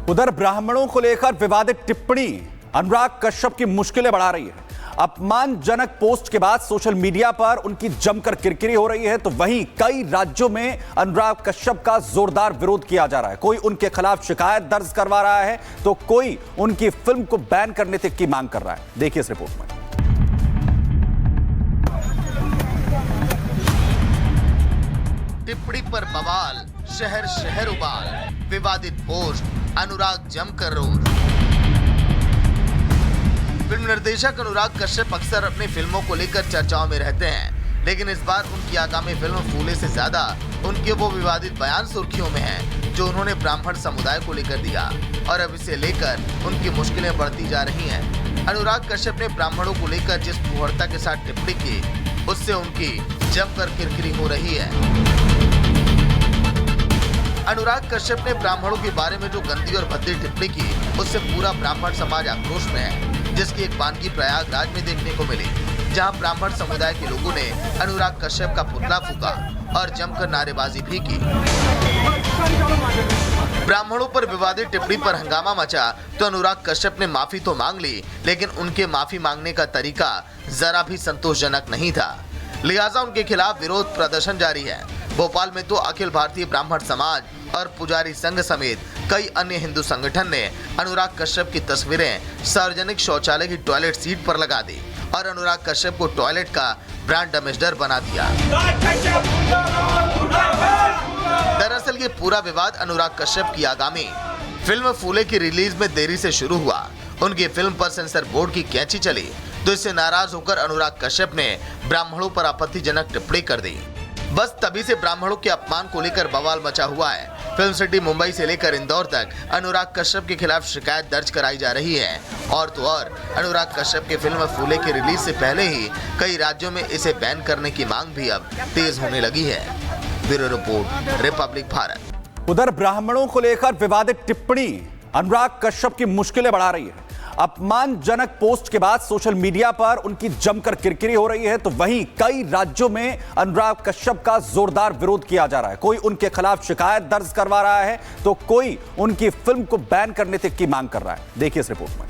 उधर ब्राह्मणों को लेकर विवादित टिप्पणी अनुराग कश्यप की मुश्किलें बढ़ा रही है। अपमानजनक पोस्ट के बाद सोशल मीडिया पर उनकी जमकर किरकिरी हो रही है, तो वहीं कई राज्यों में अनुराग कश्यप का जोरदार विरोध किया जा रहा है। कोई उनके खिलाफ शिकायत दर्ज करवा रहा है, तो कोई उनकी फिल्म को बैन करने तक की मांग कर रहा है। देखिए इस रिपोर्ट में। टिप्पणी पर बवाल, शहर शहर उबाल, विवादित पोस्ट, अनुराग जमकर रोज। फिल्म निर्देशक अनुराग कश्यप अक्सर अपनी फिल्मों को लेकर चर्चाओं में रहते हैं, लेकिन इस बार उनकी आगामी फिल्म फूले से ज्यादा उनके वो विवादित बयान सुर्खियों में हैं, जो उन्होंने ब्राह्मण समुदाय को लेकर दिया और अब इसे लेकर उनकी मुश्किलें बढ़ती जा रही हैं। अनुराग कश्यप ने ब्राह्मणों को लेकर जिस फूहड़ता के साथ टिप्पणी की, उससे उनकी जमकर किरकिरी हो रही है। अनुराग कश्यप ने ब्राह्मणों के बारे में जो गंदी और भद्दी टिप्पणी की, उससे पूरा ब्राह्मण समाज आक्रोश में है, जिसकी एक वानगी प्रयागराज में देखने को मिली, जहां ब्राह्मण समुदाय के लोगों ने अनुराग कश्यप का पुतला फूका और जमकर नारेबाजी भी की। ब्राह्मणों पर विवादित टिप्पणी पर हंगामा मचा तो अनुराग कश्यप ने माफी तो मांग ली, लेकिन उनके माफी मांगने का तरीका जरा भी संतोषजनक नहीं था। लिहाजा उनके खिलाफ विरोध प्रदर्शन जारी है। भोपाल में तो अखिल भारतीय ब्राह्मण समाज और पुजारी संघ समेत कई अन्य हिंदू संगठन ने अनुराग कश्यप की तस्वीरें सार्वजनिक शौचालय की टॉयलेट सीट पर लगा दी और अनुराग कश्यप को टॉयलेट का ब्रांड एम्बेसडर बना दिया। दरअसल ये पूरा विवाद अनुराग कश्यप की आगामी फिल्म फूले की रिलीज में देरी से शुरू हुआ। उनकी फिल्म पर सेंसर बोर्ड की कैंची चली, तो इससे नाराज होकर अनुराग कश्यप ने ब्राह्मणों पर आपत्तिजनक टिप्पणी कर दी। बस तभी से ब्राह्मणों के अपमान को लेकर बवाल मचा हुआ है। फिल्म सिटी मुंबई से लेकर इंदौर तक अनुराग कश्यप के खिलाफ शिकायत दर्ज कराई जा रही है। और तो और अनुराग कश्यप की फिल्म फूले की रिलीज से पहले ही कई राज्यों में इसे बैन करने की मांग भी अब तेज होने लगी है। Bureau report, Republic Bharat. उधर ब्राह्मणों को लेकर विवादित टिप्पणी अनुराग कश्यप की मुश्किलें बढ़ा रही है। अपमानजनक पोस्ट के बाद सोशल मीडिया पर उनकी जमकर किरकिरी हो रही है, तो वहीं कई राज्यों में अनुराग कश्यप का जोरदार विरोध किया जा रहा है। कोई उनके खिलाफ शिकायत दर्ज करवा रहा है, तो कोई उनकी फिल्म को बैन करने तक की मांग कर रहा है। देखिए इस रिपोर्ट में।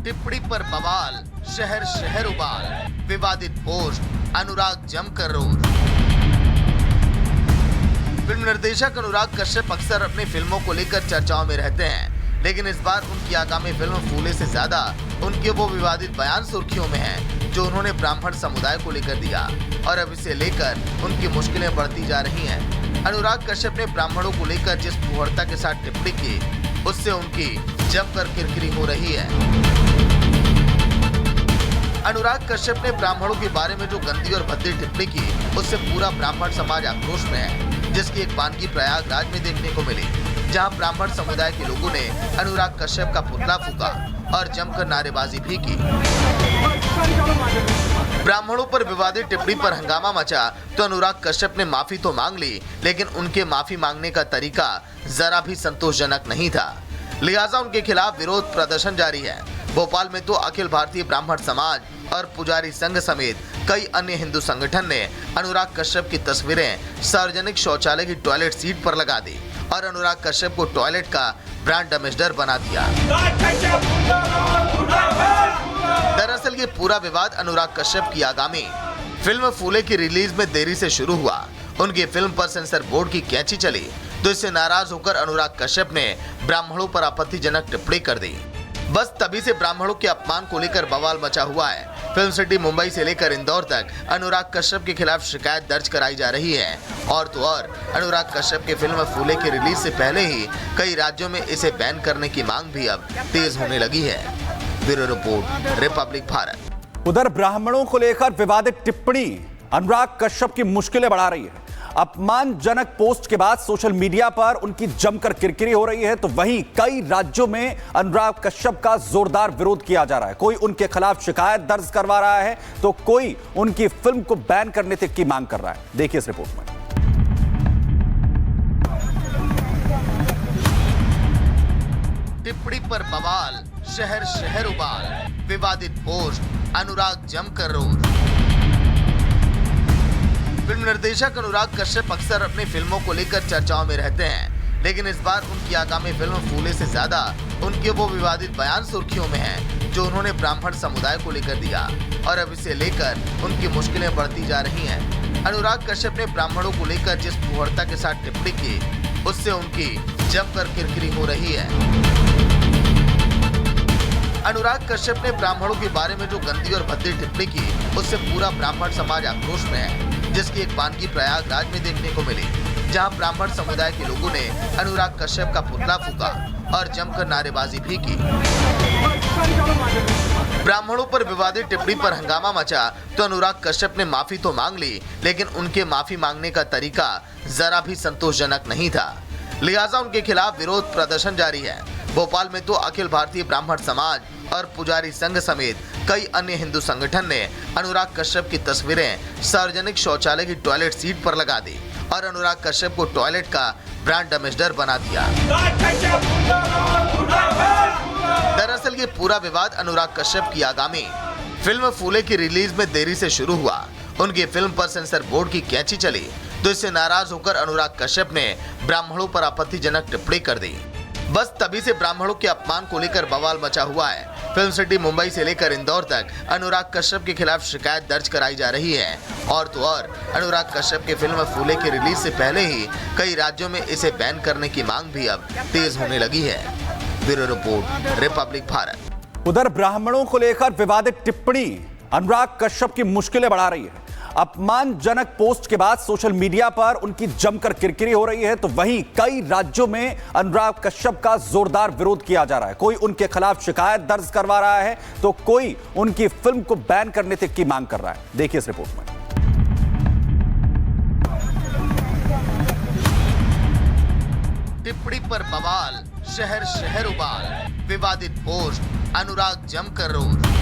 टिप्पणी पर बवाल, शहर शहर उबाल, विवादित पोस्ट, अनुराग जमकर रोज। फिल्म निर्देशक अनुराग कश्यप अक्सर अपनी फिल्मों को लेकर चर्चाओं में रहते हैं, लेकिन इस बार उनकी आगामी फिल्म फूले से ज्यादा उनके वो विवादित बयान सुर्खियों में हैं, जो उन्होंने ब्राह्मण समुदाय को लेकर दिया और अब इसे लेकर उनकी मुश्किलें बढ़ती जा रही हैं। अनुराग कश्यप ने ब्राह्मणों को लेकर जिस फूहड़ता के साथ टिप्पणी की, उससे उनकी जमकर किरकिरी हो रही है। अनुराग कश्यप ने ब्राह्मणों के बारे में जो गंदी और भद्दी टिप्पणी की, उससे पूरा ब्राह्मण समाज आक्रोश में है, जिसकी एक वानगी प्रयागराज में देखने को मिली, जहां ब्राह्मण समुदाय के लोगों ने अनुराग कश्यप का पुतला फूका और जमकर नारेबाजी भी की। ब्राह्मणों पर विवादित टिप्पणी पर हंगामा मचा तो अनुराग कश्यप ने माफी तो मांग ली, लेकिन उनके माफी मांगने का तरीका जरा भी संतोषजनक नहीं था। लिहाजा उनके खिलाफ विरोध प्रदर्शन जारी है। भोपाल में तो अखिल भारतीय ब्राह्मण समाज और पुजारी संघ समेत कई अन्य हिंदू संगठन ने अनुराग कश्यप की तस्वीरें सार्वजनिक शौचालय की टॉयलेट सीट पर लगा दी और अनुराग कश्यप को टॉयलेट का ब्रांड एम्बेसडर बना दिया। दरअसल ये पूरा विवाद अनुराग कश्यप की आगामी फिल्म फूले की रिलीज में देरी से शुरू हुआ। उनकी फिल्म पर सेंसर बोर्ड की कैंची चली, तो इससे नाराज होकर अनुराग कश्यप ने ब्राह्मणों पर आपत्तिजनक टिप्पणी कर दी। बस तभी से ब्राह्मणों के अपमान को लेकर बवाल मचा हुआ है। फिल्म सिटी मुंबई से लेकर इंदौर तक अनुराग कश्यप के खिलाफ शिकायत दर्ज कराई जा रही है। और तो और अनुराग कश्यप की फिल्म फूले की रिलीज से पहले ही कई राज्यों में इसे बैन करने की मांग भी अब तेज होने लगी है। Bureau report, Republic Bharat. उधर ब्राह्मणों को लेकर विवादित टिप्पणी अनुराग कश्यप की मुश्किलें बढ़ा रही है। अपमानजनक पोस्ट के बाद सोशल मीडिया पर उनकी जमकर किरकिरी हो रही है, तो वहीं कई राज्यों में अनुराग कश्यप का जोरदार विरोध किया जा रहा है। कोई उनके खिलाफ शिकायत दर्ज करवा रहा है, तो कोई उनकी फिल्म को बैन करने तक की मांग कर रहा है। देखिए इस रिपोर्ट में। टिप्पणी पर बवाल, शहर शहर उबाल, विवादित पोस्ट, अनुराग जमकर रोज। फिल्म निर्देशक अनुराग कश्यप अक्सर अपनी फिल्मों को लेकर चर्चाओं में रहते हैं, लेकिन इस बार उनकी आगामी फिल्म फूले से ज्यादा उनके वो विवादित बयान सुर्खियों में हैं, जो उन्होंने ब्राह्मण समुदाय को लेकर दिया और अब इसे लेकर उनकी मुश्किलें बढ़ती जा रही हैं। अनुराग कश्यप ने ब्राह्मणों को लेकर जिस फूहड़ता के साथ टिप्पणी की, उससे उनकी जमकर किरकिरी हो रही है। अनुराग कश्यप ने ब्राह्मणों के बारे में जो गंदी और भद्दी टिप्पणी की, उससे पूरा ब्राह्मण समाज आक्रोश में है, जिसकी एक वानगी प्रयागराज में देखने को मिली, जहां ब्राह्मण समुदाय के लोगों ने अनुराग कश्यप का पुतला फूका और जमकर नारेबाजी भी की। ब्राह्मणों पर विवादित टिप्पणी पर हंगामा मचा तो अनुराग कश्यप ने माफी तो मांग ली, लेकिन उनके माफी मांगने का तरीका जरा भी संतोषजनक नहीं था। लिहाजा उनके खिलाफ विरोध प्रदर्शन जारी है। भोपाल में तो अखिल भारतीय ब्राह्मण समाज और पुजारी संघ समेत कई अन्य हिंदू संगठन ने अनुराग कश्यप की तस्वीरें सार्वजनिक शौचालय की टॉयलेट सीट पर लगा दी और अनुराग कश्यप को टॉयलेट का ब्रांड एम्बेसडर बना दिया। दरअसल ये पूरा विवाद अनुराग कश्यप की आगामी फिल्म फूले की रिलीज में देरी से शुरू हुआ। उनकी फिल्म पर सेंसर बोर्ड की कैंची चली तो इससे नाराज होकर अनुराग कश्यप ने ब्राह्मणों पर आपत्तिजनक टिप्पणी कर दी। बस तभी से ब्राह्मणों के अपमान को लेकर बवाल मचा हुआ है। फिल्म सिटी मुंबई से लेकर इंदौर तक अनुराग कश्यप के खिलाफ शिकायत दर्ज कराई जा रही है। और तो और अनुराग कश्यप की फिल्म फूले की रिलीज से पहले ही कई राज्यों में इसे बैन करने की मांग भी अब तेज होने लगी है। Bureau report, Republic Bharat. उधर ब्राह्मणों को लेकर विवादित टिप्पणी अनुराग कश्यप की मुश्किलें बढ़ा रही है। अपमानजनक पोस्ट के बाद सोशल मीडिया पर उनकी जमकर किरकिरी हो रही है, तो वहीं कई राज्यों में अनुराग कश्यप का जोरदार विरोध किया जा रहा है। कोई उनके खिलाफ शिकायत दर्ज करवा रहा है तो कोई उनकी फिल्म को बैन करने तक की मांग कर रहा है। देखिए इस रिपोर्ट में। टिप्पणी पर बवाल, शहर शहर उबाल, विवादित पोस्ट, अनुराग जमकर रोज।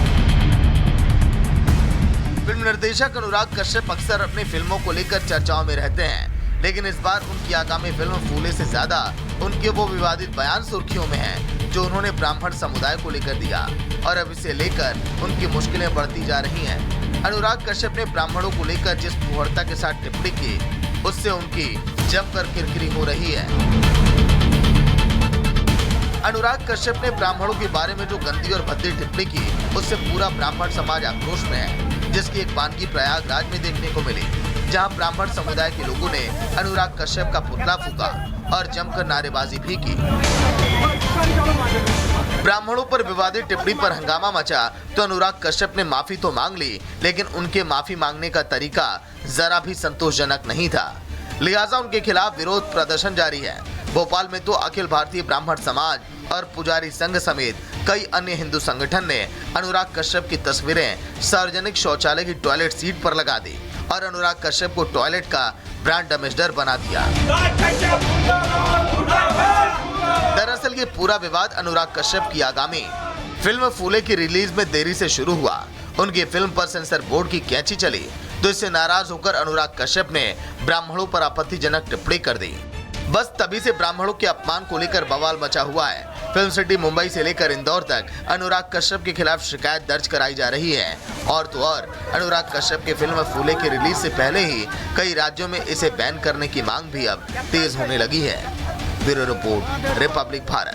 फिल्म निर्देशक अनुराग कश्यप अक्सर अपनी फिल्मों को लेकर चर्चाओं में रहते हैं, लेकिन इस बार उनकी आगामी फिल्म फूले से ज्यादा उनके वो विवादित बयान सुर्खियों में हैं, जो उन्होंने ब्राह्मण समुदाय को लेकर दिया और अब इसे लेकर उनकी मुश्किलें बढ़ती जा रही हैं। अनुराग कश्यप ने ब्राह्मणों को लेकर जिस फूहड़ता के साथ टिप्पणी की, उससे उनकी जमकर किरकिरी हो रही है। अनुराग कश्यप ने ब्राह्मणों के बारे में जो गंदी और भद्दी टिप्पणी की, उससे पूरा ब्राह्मण समाज आक्रोश में है, जिसकी एक वानगी प्रयागराज में देखने को मिली, जहां ब्राह्मण समुदाय के लोगों ने अनुराग कश्यप का पुतला फूका और जमकर नारेबाजी भी की। ब्राह्मणों पर विवादित टिप्पणी पर हंगामा मचा तो अनुराग कश्यप ने माफी तो मांग ली, लेकिन उनके माफी मांगने का तरीका जरा भी संतोषजनक नहीं था। लिहाजा उनके खिलाफ विरोध प्रदर्शन जारी है। भोपाल में तो अखिल भारतीय ब्राह्मण समाज और पुजारी संघ समेत कई अन्य हिंदू संगठन ने अनुराग कश्यप की तस्वीरें सार्वजनिक शौचालय की टॉयलेट सीट पर लगा दी और अनुराग कश्यप को टॉयलेट का ब्रांड एम्बेसडर बना दिया। दरअसल ये पूरा विवाद अनुराग कश्यप की आगामी फिल्म फूले की रिलीज में देरी से शुरू हुआ। उनकी फिल्म पर सेंसर बोर्ड की कैंची चली तो इससे नाराज होकर अनुराग कश्यप ने ब्राह्मणों पर आपत्तिजनक टिप्पणी कर दी। बस तभी से ब्राह्मणों के अपमान को लेकर बवाल मचा हुआ है। फिल्म सिटी मुंबई से लेकर इंदौर तक अनुराग कश्यप के खिलाफ शिकायत दर्ज कराई जा रही है। और तो और अनुराग कश्यप की फिल्म फूले की रिलीज से पहले ही कई राज्यों में इसे बैन करने की मांग भी अब तेज होने लगी है। Bureau report, Republic Bharat.